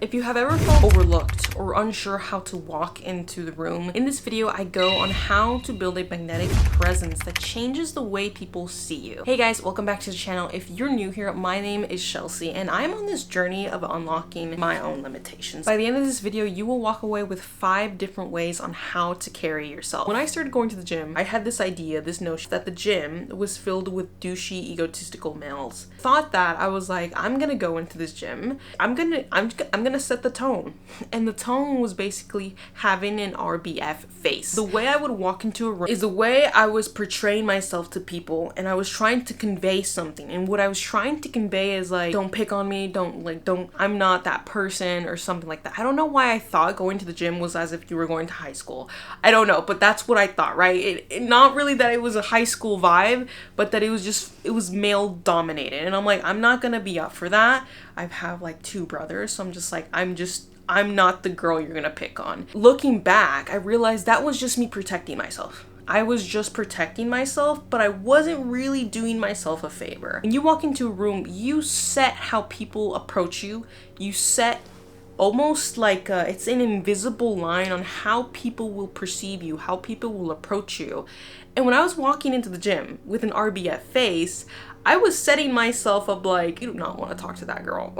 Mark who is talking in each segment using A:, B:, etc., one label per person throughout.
A: If you have ever felt overlooked or unsure how to walk into the room, in this video I go on how to build a magnetic presence that changes the way people see you. Hey guys, welcome back to the channel. If you're new here, my name is Chelsea and I'm on this journey of unlocking my own limitations. By the end of this video, you will walk away with 5 different ways on how to carry yourself. When I started going to the gym, I had this idea, this notion that the gym was filled with douchey, egotistical males. Thought that I was like, I'm gonna go into this gym, I'm gonna set the tone. And the tone was basically having an RBF face. The way I would walk into a room is the way I was portraying myself to people, and I was trying to convey something. And what I was trying to convey is like, don't pick on me, I'm not that person or something like that. I don't know why I thought going to the gym was as if you were going to high school. I don't know, but that's what I thought, right? Not really that it was a high school vibe, but that it was male dominated. And I'm like, I'm not gonna be up for that. I have like 2 brothers, so I'm just like, I'm not the girl you're gonna pick on. Looking back, I realized that was just me protecting myself. I was just protecting myself, but I wasn't really doing myself a favor. When you walk into a room, you set how people approach you. You set almost like it's an invisible line on how people will perceive you, how people will approach you. And when I was walking into the gym with an RBF face, I was setting myself up like, you do not want to talk to that girl.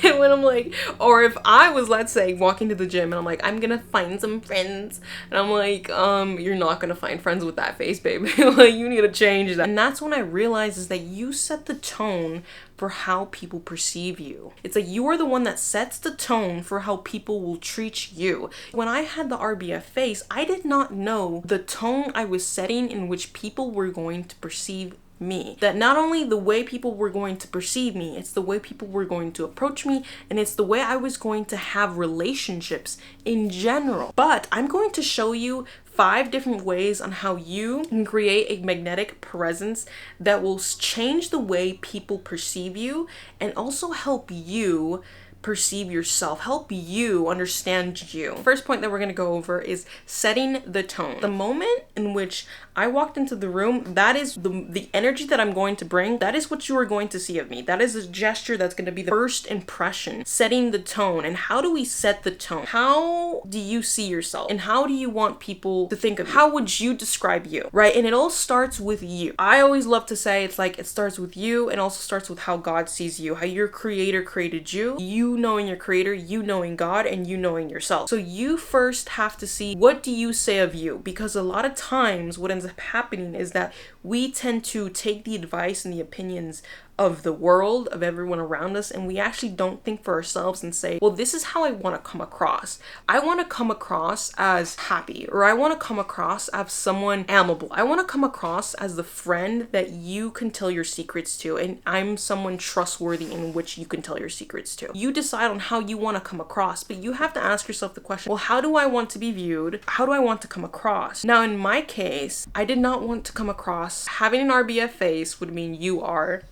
A: And when I'm like, or if I was, let's say, walking to the gym and I'm like, I'm gonna find some friends, and I'm like, you're not gonna find friends with that face, babe. Like, you need to change that. And that's when I realized is that you set the tone for how people perceive you. It's like you are the one that sets the tone for how people will treat you. When I had the RBF face, I did not know the tone I was setting in which people were going to perceive me. That not only the way people were going to perceive me, it's the way people were going to approach me, and it's the way I was going to have relationships in general. But I'm going to show you 5 different ways on how you can create a magnetic presence that will change the way people perceive you and also help you perceive yourself, help you understand you. First point that we're going to go over is setting the tone. The moment in which I walked into the room, that is the energy that I'm going to bring. That is what you are going to see of me. That is a gesture that's going to be the first impression, setting the tone. And how do we set the tone? How do you see yourself? And how do you want people to think of you? How would you describe you, right? And it all starts with you. I always love to say it's like it starts with you and also starts with how God sees you, how your creator created you, you knowing your creator, you knowing God, and you knowing yourself. So you first have to see, what do you say of you? Because a lot of times what ends up happening is that we tend to take the advice and the opinions of the world, of everyone around us, and we actually don't think for ourselves and say, well, this is how I want to come across. I want to come across as happy, or I want to come across as someone amiable. I want to come across as the friend that you can tell your secrets to, and I'm someone trustworthy in which you can tell your secrets to. You decide on how you want to come across, but you have to ask yourself the question, well, how do I want to be viewed? How do I want to come across? Now, in my case, I did not want to come across, having an RBF face would mean you are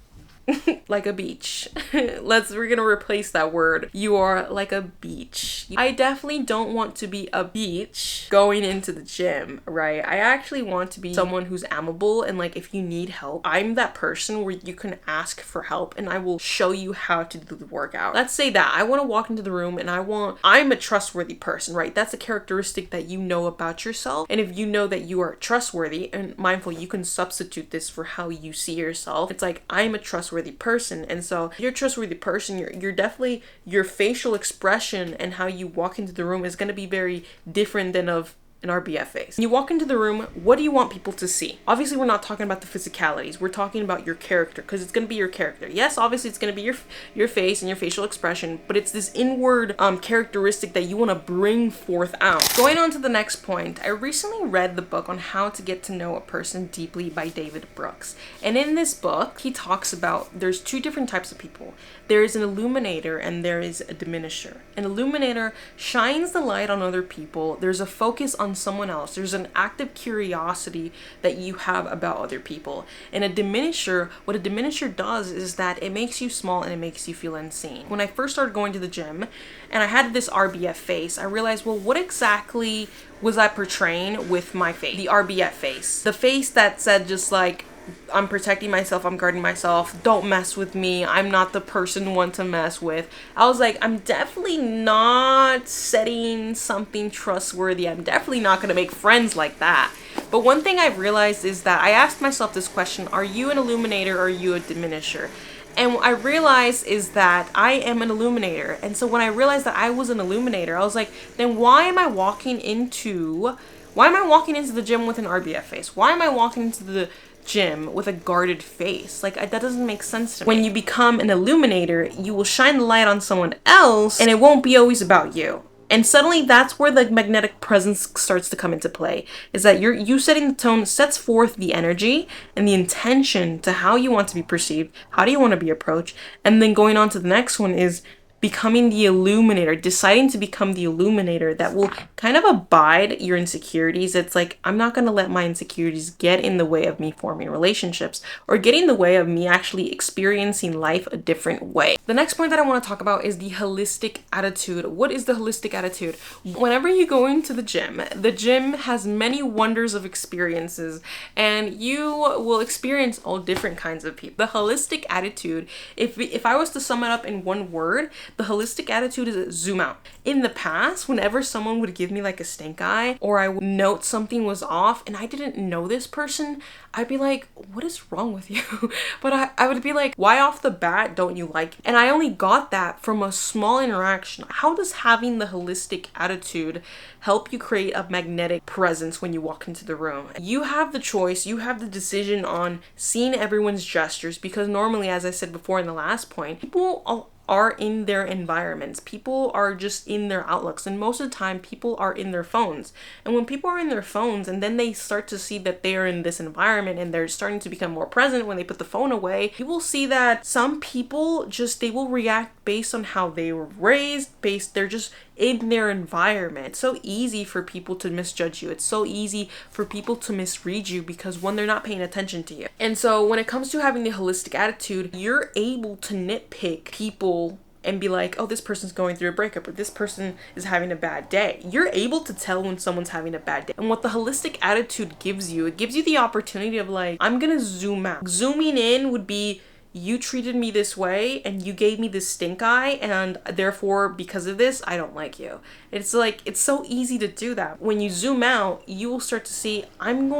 A: like a beach. We're gonna replace that word. You are like a beach. I definitely don't want to be a beach going into the gym, right? I actually want to be someone who's amiable, and like, if you need help, I'm that person where you can ask for help and I will show you how to do the workout. Let's say that I want to walk into the room and I'm a trustworthy person, right? That's a characteristic that you know about yourself. And if you know that you are trustworthy and mindful, you can substitute this for how you see yourself. It's like, I'm a trustworthy person, and so if you're a trustworthy person, you're definitely, your facial expression and how you walk into the room is going to be very different than of an RBF face. When you walk into the room, what do you want people to see? Obviously, we're not talking about the physicalities. We're talking about your character, because it's going to be your character. Yes, obviously, it's going to be your face and your facial expression, but it's this inward characteristic that you want to bring forth out. Going on to the next point, I recently read the book on How to Get to Know a Person Deeply by David Brooks. And in this book, he talks about there's 2 different types of people. There is an illuminator and there is a diminisher. An illuminator shines the light on other people. There's a focus on someone else. There's an active curiosity that you have about other people. And what a diminisher does is that it makes you small and it makes you feel unseen. When I first started going to the gym and I had this RBF face, I realized, well, what exactly was I portraying with my face? The RBF face. The face that said just like, I'm protecting myself, I'm guarding myself, don't mess with me, I'm not the person one to mess with. I was like, I'm definitely not setting something trustworthy. I'm definitely not going to make friends like that. But one thing I've realized is that I asked myself this question: are you an illuminator or are you a diminisher? And what I realized is that I am an illuminator. And so when I realized that I was an illuminator, I was like, then why am I walking into the gym with an RBF face? Why am I walking into the gym with a guarded face? Like, that doesn't make sense to me. When you become an illuminator, you will shine the light on someone else and it won't be always about you. And suddenly that's where the magnetic presence starts to come into play, is that you setting the tone sets forth the energy and the intention to how you want to be perceived, how do you want to be approached, and then going on to the next one is becoming the illuminator, deciding to become the illuminator that will kind of abide your insecurities. It's like, I'm not going to let my insecurities get in the way of me forming relationships or get in the way of me actually experiencing life a different way. The next point that I want to talk about is the holistic attitude. What is the holistic attitude? Whenever you go into the gym has many wonders of experiences, and you will experience all different kinds of people. The holistic attitude, if I was to sum it up in one word, the holistic attitude is zoom out. In the past, whenever someone would give me like a stink eye, or I would note something was off and I didn't know this person, I'd be like, what is wrong with you? But I would be like, why off the bat don't you like it? And I only got that from a small interaction. How does having the holistic attitude help you create a magnetic presence when you walk into the room? You have the choice, you have the decision on seeing everyone's gestures, because normally, as I said before in the last point, people are in their environments. People are just in their outlooks, and most of the time people are in their phones. And when people are in their phones and then they start to see that they are in this environment and they're starting to become more present when they put the phone away, you will see that some people they will react based on how they were raised, they're just in their environment. It's so easy for people to misjudge you. It's so easy for people to misread you because when they're not paying attention to you. And so when it comes to having the holistic attitude, you're able to nitpick people and be like, oh, this person's going through a breakup, or this person is having a bad day. You're able to tell when someone's having a bad day. And what the holistic attitude gives you, it gives you the opportunity of like, I'm gonna zoom out. Zooming in would be, you treated me this way and you gave me this stink eye, and therefore because of this I don't like you. It's like, it's so easy to do that. When you zoom out, you will start to see, I'm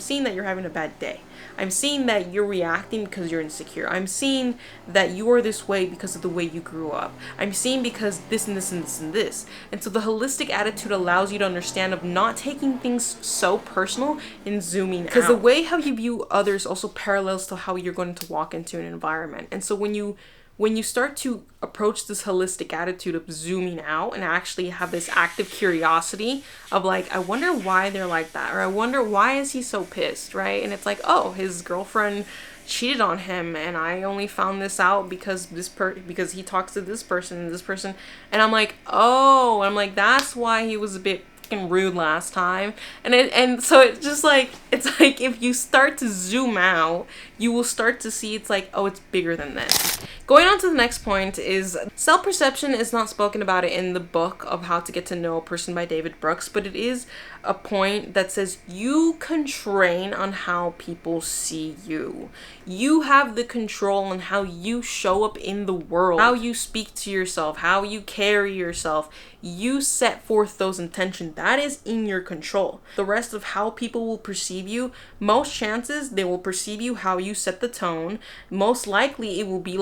A: seeing that you're having a bad day. I'm seeing that you're reacting because you're insecure. I'm seeing that you are this way because of the way you grew up. I'm seeing because this and this and this and this. And so the holistic attitude allows you to understand of not taking things so personal and zooming out. Because the way how you view others also parallels to how you're going to walk into an environment. And so when you start to approach this holistic attitude of zooming out and actually have this active curiosity of like, I wonder why they're like that, or I wonder why is he so pissed, right? And it's like, oh, his girlfriend cheated on him and I only found this out because because he talks to this person and this person, and I'm like, oh, I'm like, that's why he was a bit rude last time. And so it's just like, it's like if you start to zoom out, you will start to see it's like, oh, it's bigger than this. Going on to the next point is self-perception is not spoken about it in the book of How to Get to Know a Person by David Brooks, but it is a point that says you can train on how people see you. You have the control on how you show up in the world, how you speak to yourself, how you carry yourself. You set forth those intentions. That is in your control. The rest of how people will perceive you, most chances they will perceive you how you set the tone. Most likely it will be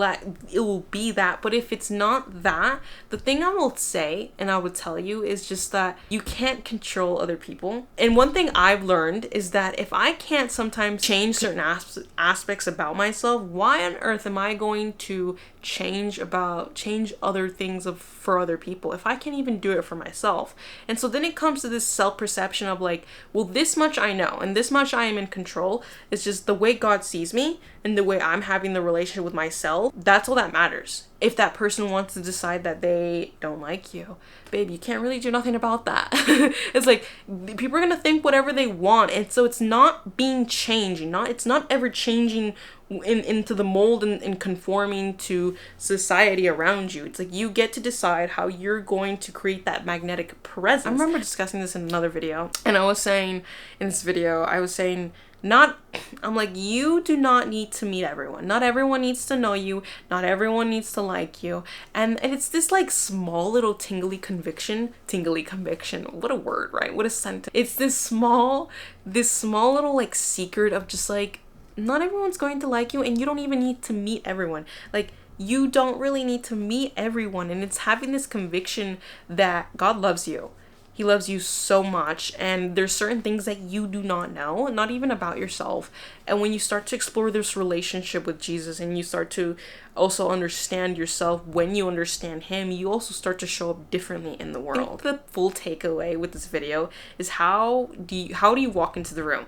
A: that. But if it's not that, the thing I will say and I would tell you is just that you can't control other people. And one thing I've learned is that if I can't sometimes change certain aspects about myself, why on earth am I going to change other things for other people if I can't even do it for myself? And so then it comes to this self-perception of like, well, this much I know and this much I am in control. It's just the way God sees me and the way I'm having the relationship with myself. That's all that matters. If that person wants to decide that they don't like you, babe, you can't really do nothing about that. It's like, people are gonna think whatever they want, and so it's not being changing. It's not ever changing into the mold and conforming to society around you. It's like you get to decide how you're going to create that magnetic presence. I remember discussing this in another video, and I was saying in this video, I'm like, you do not need to meet everyone. Not everyone needs to know you. Not everyone needs to like you. And it's this like small little tingly conviction. What a word, right? What a sentence. It's this small little like secret of just like, not everyone's going to like you, and you don't even need to meet everyone. Like, you don't really need to meet everyone. And it's having this conviction that God loves you. He loves you so much, and there's certain things that you do not know, not even about yourself. And when you start to explore this relationship with Jesus, and you start to also understand yourself, when you understand him, you also start to show up differently in the world. The full takeaway with this video is how do you walk into the room?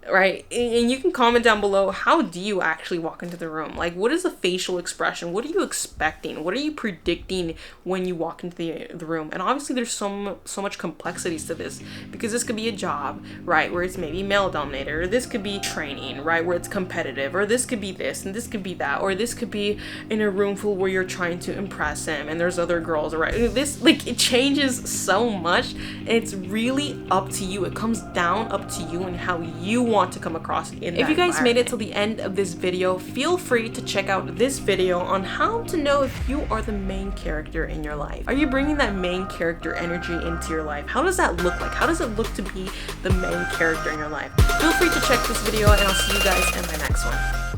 A: Right? And you can comment down below, how do you actually walk into the room? Like, what is the facial expression? What are you expecting? What are you predicting when you walk into the room? And obviously there's so much complexities to this, because this could be a job, right, where it's maybe male dominated, or this could be training, right, where it's competitive, or this could be this and this could be that, or this could be in a room full where you're trying to impress him and there's other girls, right? This, like, it changes so much, and it's really up to you. It comes down up to you and how you want to come across in that. If you guys made it till the end of this video, feel free to check out this video on how to know if you are the main character in your life. Are you bringing that main character energy into your life? How does that look like? How does it look to be the main character in your life? Feel free to check this video, and I'll see you guys in my next one.